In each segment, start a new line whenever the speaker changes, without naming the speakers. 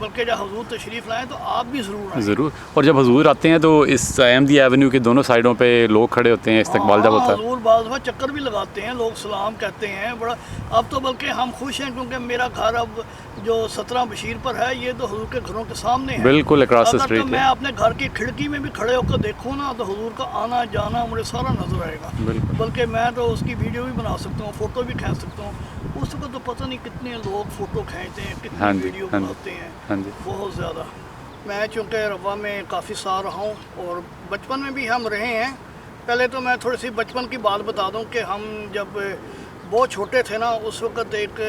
بلکہ جب حضور تشریف لائیں تو آپ بھی ضرور آئیں.
ضرور. اور جب حضور آتے ہیں تو اس احمدیہ ایونیو کے دونوں سائڈوں پہ لوگ کھڑے ہوتے ہیں, استقبال جب ہوتا ہے.
حضور بعض دفعہ چکر بھی لگاتے ہیں, لوگ سلام کہتے ہیں. بڑا اب تو بلکہ ہم خوش ہیں کیونکہ میرا گھر اب جو 17 بشیر پر ہے یہ تو حضور کے گھروں کے سامنے ہے.
بالکل اکراس
اگر
اسٹریٹ
تو میں اپنے گھر کی کھڑکی میں بھی کھڑے ہو کر دیکھوں نا تو حضور کا آنا جانا مجھے سارا نظر آئے گا.
بالکل.
بلکہ میں تو اس کی ویڈیو بھی بنا سکتا ہوں, فوٹو بھی کھینچ سکتا ہوں. اس وقت تو پتہ نہیں کتنے لوگ فوٹو کھینچتے ہیں, کتنی ویڈیو بناتے ہیں, بہت زیادہ. میں چونکہ روا میں کافی سال رہا ہوں اور بچپن میں بھی ہم رہے ہیں. پہلے تو میں تھوڑی سی بچپن کی بات بتا دوں کہ ہم جب بہت چھوٹے تھے نا اس وقت ایک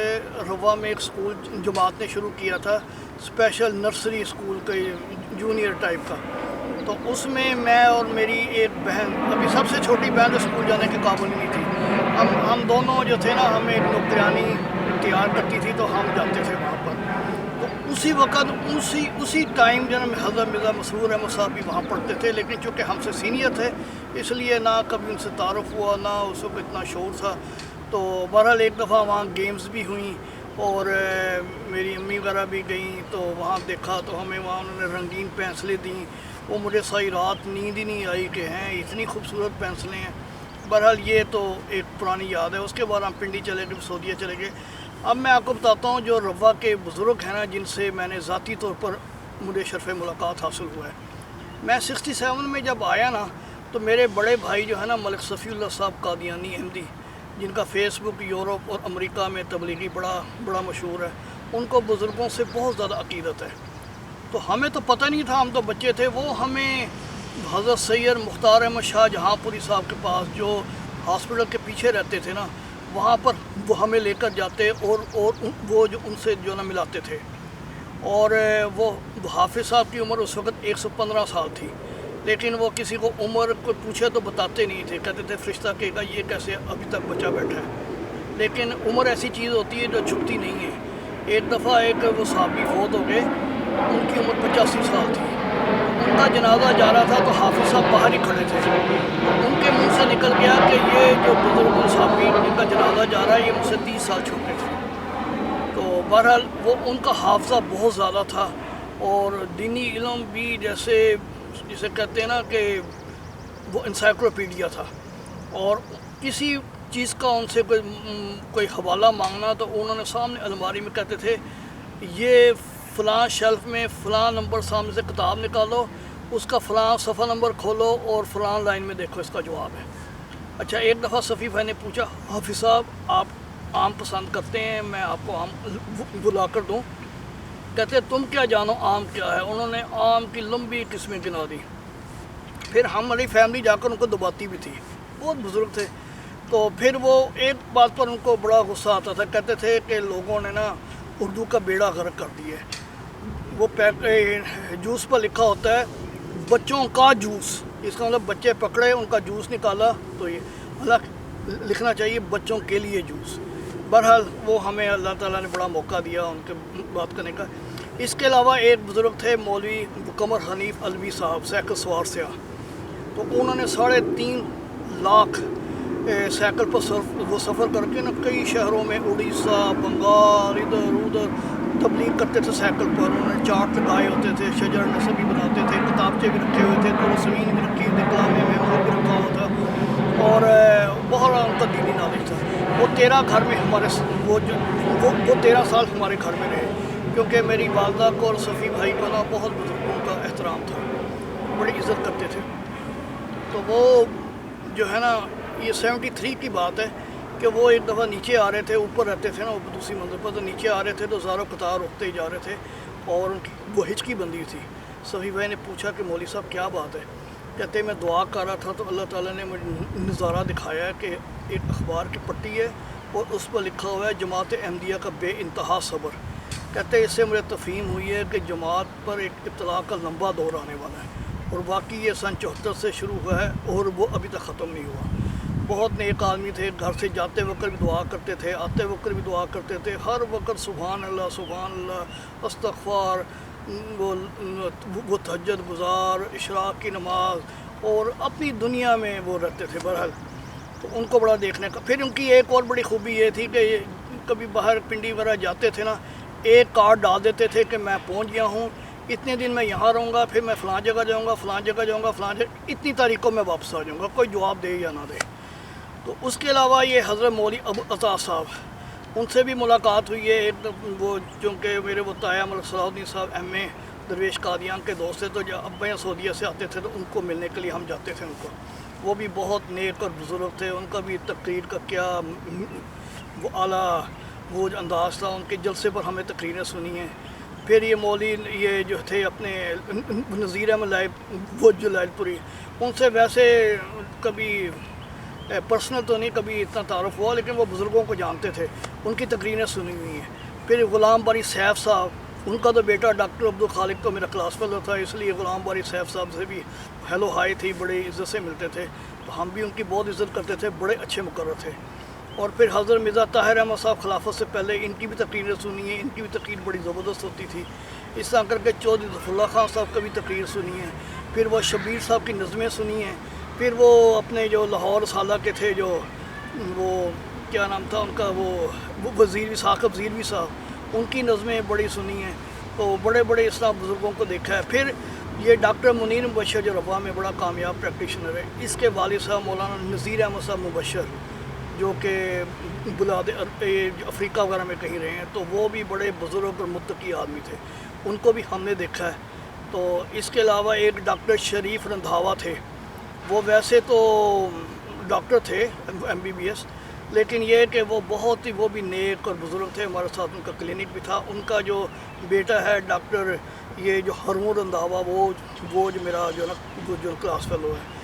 روا میں ایک اسکول جماعت نے شروع کیا تھا, اسپیشل نرسری اسکول کا جونیئر ٹائپ کا. تو اس میں میں اور میری ایک بہن, ابھی سب سے چھوٹی بہن اسکول جانے کے قابل نہیں تھی, ہم دونوں جو تھے نا ہمیں ایک نوکرانی تیار کرتی تھی تو ہم جاتے تھے وہاں پر. تو اسی وقت اسی ٹائم جناب حضرت مرزا مسرور احمد صاحب بھی وہاں پڑھتے تھے, لیکن چونکہ ہم سے سینئر تھے اس لیے نہ کبھی ان سے تعارف ہوا, نہ اس وقت اتنا شور تھا. تو بہرحال ایک دفعہ وہاں گیمز بھی ہوئیں اور میری امی وغیرہ بھی گئیں تو وہاں دیکھا تو ہمیں وہاں انہوں نے رنگین پینسلیں دیں. وہ مجھے ساری رات نیند ہی نہیں آئی کہ ہیں اتنی خوبصورت پینسلیں ہیں. بہرحال یہ تو ایک پرانی یاد ہے. اس کے بعد ہم پنڈی چلے گئے, سعودیہ چلے گئے. اب میں آپ کو بتاتا ہوں جو روا کے بزرگ ہیں نا جن سے میں نے ذاتی طور پر مجھے شرف ملاقات حاصل ہوا ہے. میں 67 میں جب آیا نا تو میرے بڑے بھائی جو ہے نا ملک صفی اللہ صاحب قادیانی احمدی, جن کا فیس بک یورپ اور امریکہ میں تبلیغی بڑا مشہور ہے, ان کو بزرگوں سے بہت زیادہ عقیدت ہے. تو ہمیں تو پتہ نہیں تھا, ہم تو بچے تھے. وہ ہمیں حضرت سید مختار احمد شاہ جہاں پوری صاحب کے پاس جو ہاسپٹل کے پیچھے رہتے تھے نا وہاں پر وہ ہمیں لے کر جاتے اور وہ جو ان سے جو نا ملاتے تھے. اور وہ حافظ صاحب کی عمر اس وقت 115 سال تھی, لیکن وہ کسی کو عمر کو پوچھے تو بتاتے نہیں تھے, کہتے تھے فرشتہ کہے گا یہ کیسے ابھی تک بچہ بیٹھا ہے. لیکن عمر ایسی چیز ہوتی ہے جو چھپتی نہیں ہے. ایک دفعہ ایک وہ صحابی فوت ہو گئے, ان کی عمر 85 سال تھی. ان کا جنازہ جا رہا تھا تو حافظ صاحب باہر ہی کھڑے تھے. ان کے منہ سے نکل گیا کہ یہ جو بزرگ صحابی جن کا جنازہ جا رہا ہے یہ مجھ سے 30 سال چھوٹے تھے. تو بہرحال وہ ان کا حافظہ بہت زیادہ تھا اور دینی علم بھی جسے کہتے ہیں نا کہ وہ انسائکلوپیڈیا تھا. اور کسی چیز کا ان سے کوئی حوالہ مانگنا تو انہوں نے سامنے الماری میں کہتے تھے یہ فلاں شیلف میں فلاں نمبر سامنے سے کتاب نکالو, اس کا فلاں صفحہ نمبر کھولو اور فلاں لائن میں دیکھو اس کا جواب ہے. اچھا ایک دفعہ صفی بھائی نے پوچھا حافظ صاحب آپ آم پسند کرتے ہیں, میں آپ کو آم بلا کر دوں. کہتے تم کیا جانو آم کیا ہے. انہوں نے آم کی لمبی قسمیں گنا دی. پھر ہماری فیملی جا کر ان کو دباتی بھی تھی, بہت بزرگ تھے. تو پھر وہ ایک بات پر ان کو بڑا غصہ آتا تھا, کہتے تھے کہ لوگوں نے نا اردو کا بیڑا غرق کر دیا ہے. وہ جوس پر لکھا ہوتا ہے بچوں کا جوس, اس کا مطلب بچے پکڑے ان کا جوس نکالا, تو یہ لکھنا چاہیے بچوں کے لیے جوس. بہرحال وہ ہمیں اللہ تعالیٰ نے بڑا موقع دیا ان کے بات کرنے کا. اس کے علاوہ ایک بزرگ تھے مولوی قمر حنیف علوی صاحب, سائیکل سوار سیاح. تو انہوں نے 3.5 لاکھ سائیکل پر وہ سفر کر کے نا کئی شہروں میں اڑیسہ, بنگال, ادھر ادھر تبلیغ کرتے تھے سائیکل پر. انہوں نے چارٹ لگائے ہوتے تھے, شجر نصبی بناتے تھے, کتابچے بھی رکھے ہوئے تھے, رسمین بھی رکھی ہوئی تھی, کلام محمود بھی رکھا ہوا تھا, اور بہت ان کا دینی نالج تھا. وہ 13 گھر میں ہمارے وہ 13 سال ہمارے گھر میں رہے, کیونکہ میری والدہ کو اور صفی بھائی کو نا بہت بزرگوں کا احترام تھا, بڑی عزت کرتے تھے. تو وہ جو ہے نا یہ 73 کی بات ہے کہ وہ ایک دفعہ نیچے آ رہے تھے, اوپر رہتے تھے نا وہ دوسری منزل پر, تو نیچے آ رہے تھے تو زاروں قطار رکتے ہی جا رہے تھے اور ان کی وہ ہچکی بندی تھی. صفی بھائی نے پوچھا کہ مولوی صاحب کیا بات ہے. کہتے میں دعا کر رہا تھا تو اللہ تعالیٰ نے مجھے نظارہ دکھایا ہے کہ ایک اخبار کی پٹی ہے اور اس پر لکھا ہوا ہے جماعت احمدیہ کا بے انتہا صبر. کہتے اس سے مجھے تفہیم ہوئی ہے کہ جماعت پر ایک ابتلا کا لمبا دور آنے والا ہے, اور باقی یہ سن 74 سے شروع ہوا ہے اور وہ ابھی تک ختم نہیں ہوا. بہت نیک آدمی تھے, گھر سے جاتے وقت بھی دعا کرتے تھے, آتے وقت بھی دعا کرتے تھے, ہر وقت سبحان اللہ, استغفار, وہ تہجد گزار, اشراق کی نماز, اور اپنی دنیا میں وہ رہتے تھے. بہرحال تو ان کو بڑا دیکھنے کا. پھر ان کی ایک اور بڑی خوبی یہ تھی کہ کبھی باہر پنڈی وغیرہ جاتے تھے نا, ایک کارڈ ڈال دیتے تھے کہ میں پہنچ گیا ہوں، اتنے دن میں یہاں رہوں گا، پھر میں فلاں جگہ جاؤں گا، فلاں جگہ جاؤں گا، فلاں جگہ، اتنی تاریخ کو میں واپس آ جاؤں گا، کوئی جواب دے یا نہ دے۔ تو اس کے علاوہ یہ حضرت مولوی ابو عطا صاحب، ان سے بھی ملاقات ہوئی ہے۔ ایک وہ چونکہ میرے وہ تایا ملک صلاح الدین صاحب ایم اے درویش قادیان کے دوست تھے، تو جب ابا سعودیہ سے آتے تھے تو ان کو ملنے کے لیے ہم جاتے تھے ان کو۔ وہ بھی بہت نیک اور بزرگ تھے، ان کا بھی تقریر کا کیا وہ اعلیٰ وہ جو انداز تھا، ان کے جلسے پر ہمیں تقریریں سنی ہیں۔ پھر یہ مولوی یہ جو تھے اپنے نذیر احمد لائب وہ جو لائل پوری، ان سے ویسے کبھی پرسنل تو نہیں کبھی اتنا تعارف ہوا، لیکن وہ بزرگوں کو جانتے تھے، ان کی تقریریں سنی ہوئی ہیں۔ پھر غلام باری سیف صاحب، ان کا تو بیٹا ڈاکٹر عبدالخالق تو میرا کلاس فیلو تھا، اس لیے غلام باری سیف صاحب سے بھی ہیلو ہائی تھی، بڑے عزت سے ملتے تھے، تو ہم بھی ان کی بہت عزت کرتے تھے، بڑے اچھے مقرر تھے۔ اور پھر حضرت مرزا طاہر احمد صاحب خلافت سے پہلے، ان کی بھی تقریریں سنی ہیں، ان کی بھی تقریر بڑی زبردست ہوتی تھی۔ اس طرح کر کے چودھری ظفر اللہ خان صاحب کا بھی تقریر سنی ہے۔ پھر وہ شبیر صاحب کی نظمیں سنی ہیں۔ پھر وہ اپنے جو لاہور سالہ کے تھے، جو وہ کیا نام تھا ان کا، وہ وزیر ثاقب زیروی صاحب، ان کی نظمیں بڑی سنی ہیں۔ تو بڑے بڑے اس طرح بزرگوں کو دیکھا ہے۔ پھر یہ ڈاکٹر منیر مبشر جو ربوہ میں بڑا کامیاب پریکٹیشنر ہے، اس کے والد صاحب مولانا نذیر احمد صاحب مبشر، جو کہ بلاد افریقہ وغیرہ میں کہیں رہے ہیں، تو وہ بھی بڑے بزرگ اور متقی آدمی تھے، ان کو بھی ہم نے دیکھا ہے۔ تو اس کے علاوہ ایک ڈاکٹر شریف رندھاوا تھے، وہ ویسے تو ڈاکٹر تھے MBBS، لیکن یہ کہ وہ بہت ہی وہ بھی نیک اور بزرگ تھے، ہمارے ساتھ ان کا کلینک بھی تھا۔ ان کا جو بیٹا ہے ڈاکٹر یہ جو ہرمون رندھاوا، وہ جو میرا جو نا وہ جو کلاس فیلو ہے۔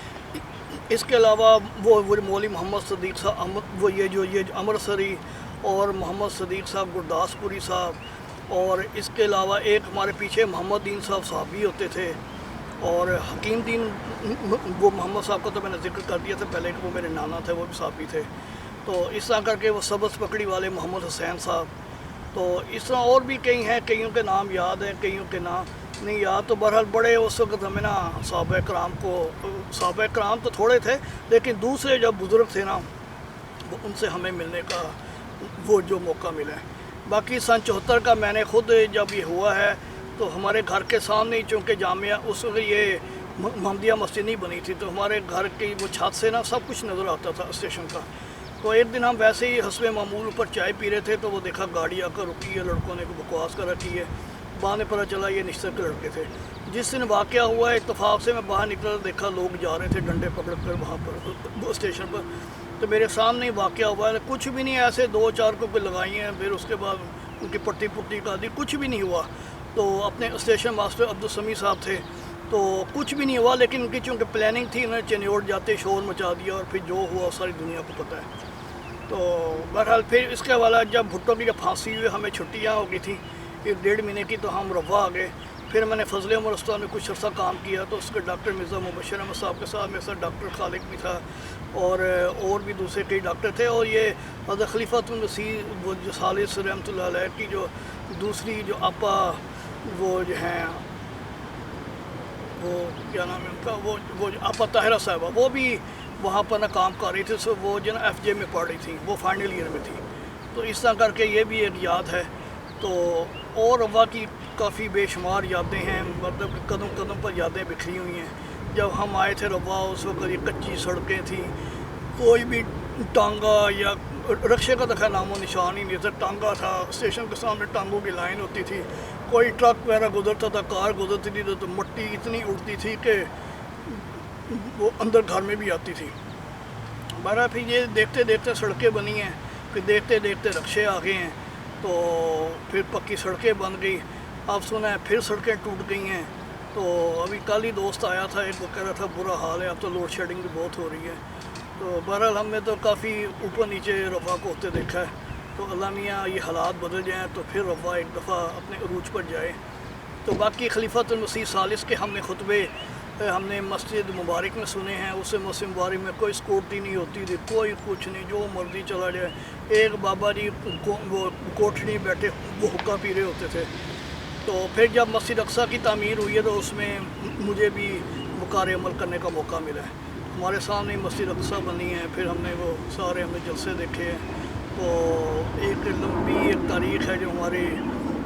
اس کے علاوہ وہ مولوی محمد صدیق صاحب وہ یہ جو امرتسری، اور محمد صدیق صاحب گرداس پوری صاحب، اور اس کے علاوہ ایک ہمارے پیچھے محمد دین صاحب صحابی ہوتے تھے، اور حکیم دین وہ محمد صاحب کا تو میں نے ذکر کر دیا تھا پہلے کہ وہ میرے نانا تھے، وہ بھی صحابی تھے۔ تو اس طرح کر کے وہ سبز پکڑی والے محمد حسین صاحب، تو اس طرح اور بھی کئی ہیں، کئیوں کے نام یاد ہیں، کئیوں کے نام نہیں یاد۔ تو بہرحال بڑے اس وقت ہمیں نا صحابہ کرام تو تھوڑے تھے، لیکن دوسرے جب بزرگ تھے نا، ان سے ہمیں ملنے کا وہ جو موقع ملا ہے۔ باقی سن 74 کا میں نے خود جب یہ ہوا ہے، تو ہمارے گھر کے سامنے ہی چونکہ جامعہ اس وقت یہ محمدیہ مسجد نہیں بنی تھی، تو ہمارے گھر کی وہ چھت سے نا سب کچھ نظر آتا تھا اسٹیشن کا۔ تو ایک دن ہم ویسے ہی حسب معمول اوپر چائے پی رہے تھے، تو وہ دیکھا گاڑی آ کر رکی ہے، لڑکوں نے بکواس کر رکھی ہے، بعد میں پتہ چلا یہ نشتر کے لڑکے تھے۔ جس دن واقعہ ہوا ہے، اتفاق سے میں باہر نکلا، دیکھا لوگ جا رہے تھے ڈنڈے پکڑ کر وہاں پر اسٹیشن پر، تو میرے سامنے ہی واقعہ ہوا ہے، کچھ بھی نہیں، ایسے 2-4 کو لگائی ہیں، پھر اس کے بعد ان کی پٹی کا دی، کچھ بھی نہیں ہوا۔ تو اپنے اسٹیشن ماسٹر عبدالسمی صاحب تھے، تو کچھ بھی نہیں ہوا، لیکن ان کی چونکہ پلاننگ تھی، انہوں نے چنیوڑ جاتے شور مچا دیا، اور پھر جو ہوا ساری دنیا کو پتہ ہے۔ تو بہرحال پھر اس کے حوالہ جب بھٹو کی جب پھانسی ہوئی، ہمیں چھٹیاں ہو گئی تھیں 1-1.5 مہینے کی، تو ہم روا آ گئے۔ پھر میں نے فضل عمر استاد میں کچھ عرصہ کام کیا، تو اس کے ڈاکٹر مرزا مبشر احمد صاحب کے ساتھ میرے ساتھ ڈاکٹر خالق بھی تھا، اور بھی دوسرے کئی ڈاکٹر تھے۔ اور یہ حضرت خلیفۃ المسیح وہ جو ثالث رحمۃ اللہ علیہ کی جو دوسری جو آپا وہ جو ہیں، وہ کیا نام ہے ان کا، وہ جو آپا طاہرہ صاحبہ، وہ بھی وہاں پر نہ کام کر رہی تھی، سو وہ جو نا FJ میں پڑھ رہی تھی، وہ فائنل ایئر میں تھی۔ تو اس طرح کر کے یہ بھی ایک یاد ہے۔ تو اور روا کی کافی بے شمار یادیں ہیں، مطلب کہ قدم قدم پر یادیں بکھری ہوئی ہیں۔ جب ہم آئے تھے روا، اس وقت یہ کچی سڑکیں تھیں، کوئی بھی ٹانگا یا رکشے کا تو خیر نام و نشان ہی نہیں تھا، ٹانگا تھا، اسٹیشن کے سامنے ٹانگوں کی لائن ہوتی تھی، کوئی ٹرک وغیرہ گزرتا تھا، کار گزرتی تھی تو مٹی اتنی اڑتی تھی کہ وہ اندر گھر میں بھی آتی تھی۔ بہرحال پھر یہ دیکھتے دیکھتے سڑکیں بنی ہیں، پھر دیکھتے دیکھتے رکشے آ گئے ہیں، تو پھر پکی سڑکیں بن گئی۔ اب سنا ہے پھر سڑکیں ٹوٹ گئی ہیں۔ تو ابھی کل ہی دوست آیا تھا ایک، وہ کہہ رہا تھا برا حال ہے، اب تو لوڈ شیڈنگ بھی بہت ہو رہی ہے۔ تو بہرحال ہم نے تو کافی اوپر نیچے رفع کو ہوتے دیکھا ہے۔ تو اللہ میاں یہ حالات بدل جائیں تو پھر رفع ایک دفعہ اپنے عروج پر جائے۔ تو باقی خلیفۃ المسیح ثالث کے ہم نے خطبے ہم نے مسجد مبارک میں سنے ہیں، اس سے مسجد مبارک میں کوئی سکورٹی نہیں ہوتی تھی، کوئی کچھ نہیں، جو مرضی چلا جائے۔ ایک بابا جی وہ کوٹھڑی بیٹھے وہ حقہ پی رہے ہوتے تھے۔ تو پھر جب مسجد اقصیٰ کی تعمیر ہوئی ہے، تو اس میں مجھے بھی وقار عمل کرنے کا موقع ملا ہے۔ ہمارے سامنے مسجد اقصیٰ بنی ہے، پھر ہم نے وہ سارے ہم نے جلسے دیکھے ہیں۔ تو ایک لمبی ایک تاریخ ہے جو ہمارے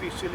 PCL